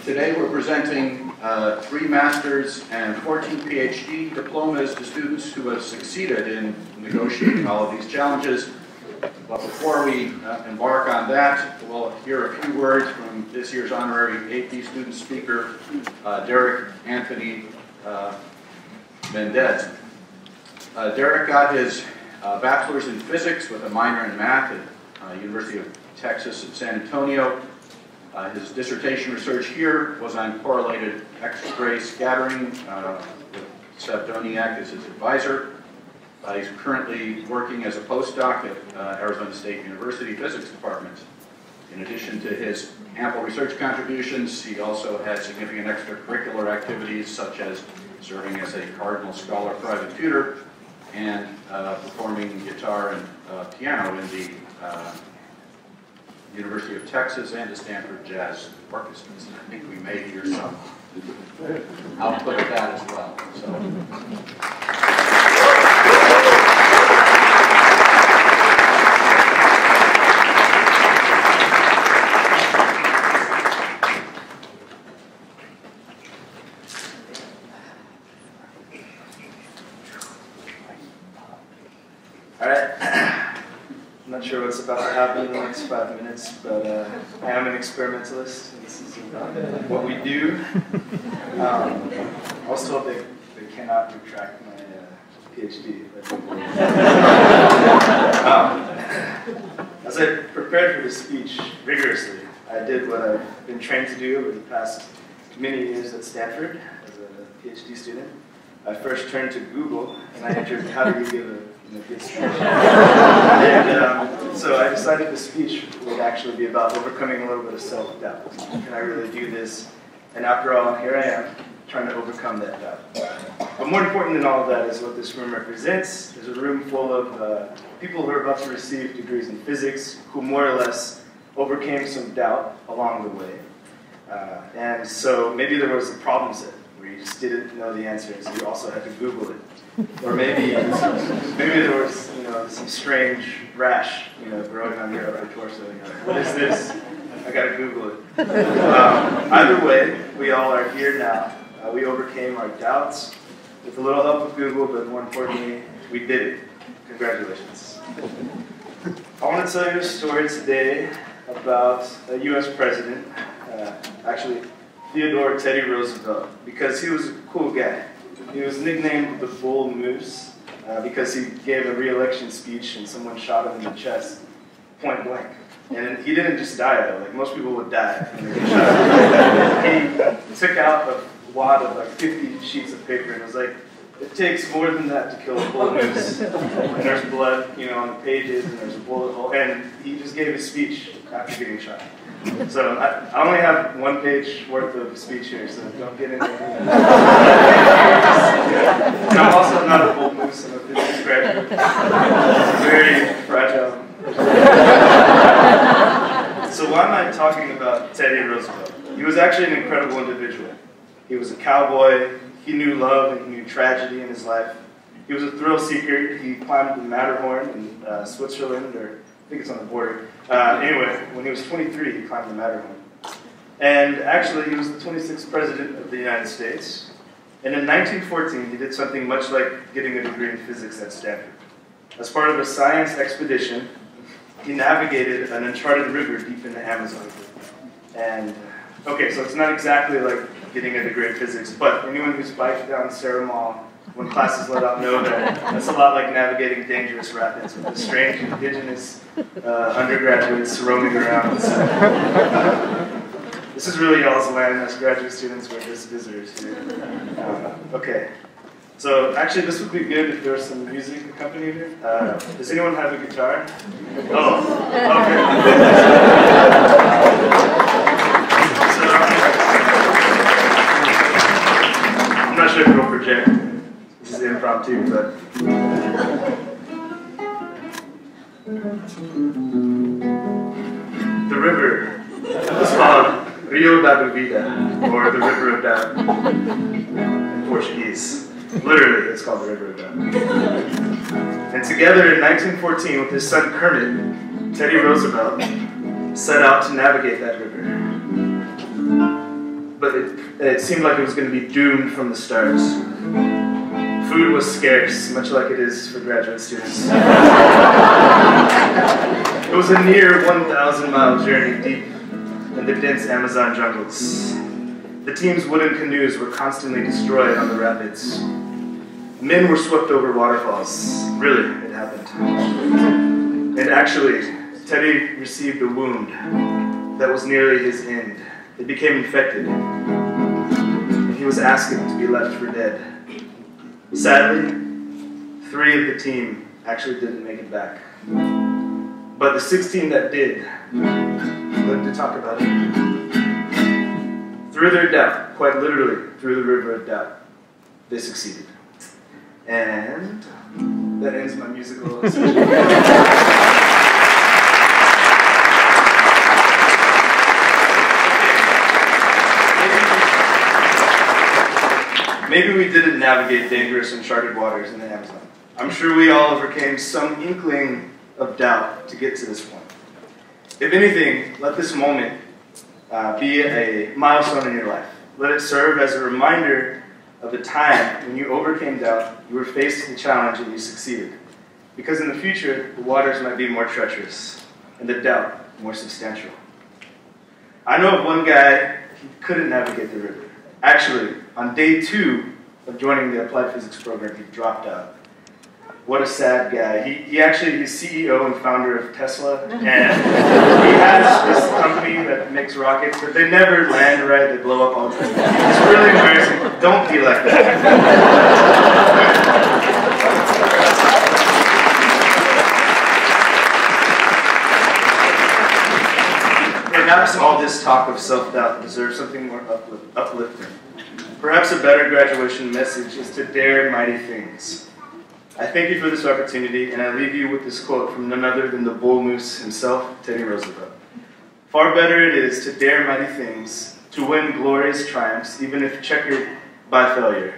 Today we're presenting 3 master's and 14 PhD diplomas to students who have succeeded in negotiating all of these challenges. But before we embark on that, we'll hear a few words from this year's honorary AP student speaker, Derek Anthony Mendez. Derek got his bachelor's in physics with a minor in math at University of Texas at San Antonio. His dissertation research here was on correlated X-ray scattering with Seb Doniak as his advisor. He's currently working as a postdoc at Arizona State University Physics Department. In addition to his ample research contributions, he also had significant extracurricular activities such as serving as a Cardinal Scholar private tutor and performing guitar and piano in the University of Texas and the Stanford Jazz Orchestras. And I think we may hear some output of that as well. All right. I'm not sure what's about to happen in the next 5 minutes, but I am an experimentalist, and this is what we do. I was told they cannot retract my PhD. As I prepared for this speech rigorously, I did what I've been trained to do over the past many years at Stanford as a PhD student. I first turned to Google, and I entered, how do you give a good speech? And so I decided the speech would actually be about overcoming a little bit of self-doubt. Can I really do this? And after all, here I am, trying to overcome that doubt. But more important than all of that is what this room represents. There's a room full of people who are about to receive degrees in physics, who more or less overcame some doubt along the way. And so maybe there was a problem set where you just didn't know the answer, so you also had to Google it. Or maybe there was, some strange rash, growing on your upper torso. What is this? I gotta Google it. Either way, we all are here now. We overcame our doubts with a little help of Google, but more importantly, we did it. Congratulations. I want to tell you a story today about a U.S. president, actually Theodore Teddy Roosevelt, because he was a cool guy. He was nicknamed the Bull Moose because he gave a re-election speech and someone shot him in the chest, point blank. And he didn't just die though, like most people would die when they get shot. He took out a wad of like 50 sheets of paper and was like, it takes more than that to kill a bull moose. And there's blood, on the pages, and there's a bullet hole, and he just gave his speech after getting shot. So I only have 1 page worth of speech here, so don't get into it. And I'm also not a bull moose, I'm a physics graduate. It's very fragile. So why am I talking about Teddy Roosevelt? He was actually an incredible individual. He was a cowboy, he knew love and he knew tragedy in his life. He was a thrill seeker, he climbed the Matterhorn in Switzerland, or I think it's on the border. Anyway, when he was 23, he climbed the Matterhorn. And actually, he was the 26th president of the United States. And in 1914, he did something much like getting a degree in physics at Stanford. As part of a science expedition, he navigated an uncharted river deep in the Amazon. And, okay, so it's not exactly like getting a degree in physics, but anyone who's biked down Sarah Mall when classes let out know that that's a lot like navigating dangerous rapids with the strange indigenous undergraduates roaming around. This is really y'all's land as graduate students, we're just visitors here. Okay, so actually this would be good if there was some music accompanying it. Does anyone have a guitar? Oh, okay. I'm not sure if it'll project. This is impromptu, but... The river is called Rio da Duvida, or the River of Doubt in Portuguese. Literally, it's called the River of Doubt. And together in 1914 with his son Kermit, Teddy Roosevelt set out to navigate that river. but it seemed like it was going to be doomed from the start. Food was scarce, much like it is for graduate students. It was a near 1,000-mile journey deep in the dense Amazon jungles. The team's wooden canoes were constantly destroyed on the rapids. Men were swept over waterfalls. Really, it happened. And actually, Teddy received a wound that was nearly his end. It became infected. And he was asking to be left for dead. Sadly, 3 of the team actually didn't make it back. But the 16 that did lived to talk about it. Through their doubt, quite literally, through the river of doubt, they succeeded. And that ends my musical session. Maybe we didn't navigate dangerous uncharted waters in the Amazon. I'm sure we all overcame some inkling of doubt to get to this point. If anything, let this moment be a milestone in your life. Let it serve as a reminder of the time when you overcame doubt, you were faced with a challenge, and you succeeded. Because in the future, the waters might be more treacherous, and the doubt more substantial. I know of one guy, he couldn't navigate the river. Actually, on day 2 of joining the applied physics program, he dropped out. What a sad guy. He's CEO and founder of Tesla, and he has this company that makes rockets, but they never land right, they blow up all the time. It's really embarrassing. Don't be like that. Perhaps all this talk of self-doubt deserves something more uplifting. Perhaps a better graduation message is to dare mighty things. I thank you for this opportunity, and I leave you with this quote from none other than the bull moose himself, Teddy Roosevelt. Far better it is to dare mighty things, to win glorious triumphs, even if checkered by failure,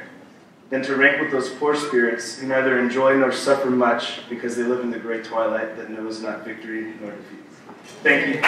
than to rank with those poor spirits who neither enjoy nor suffer much because they live in the great twilight that knows not victory nor defeat. Thank you.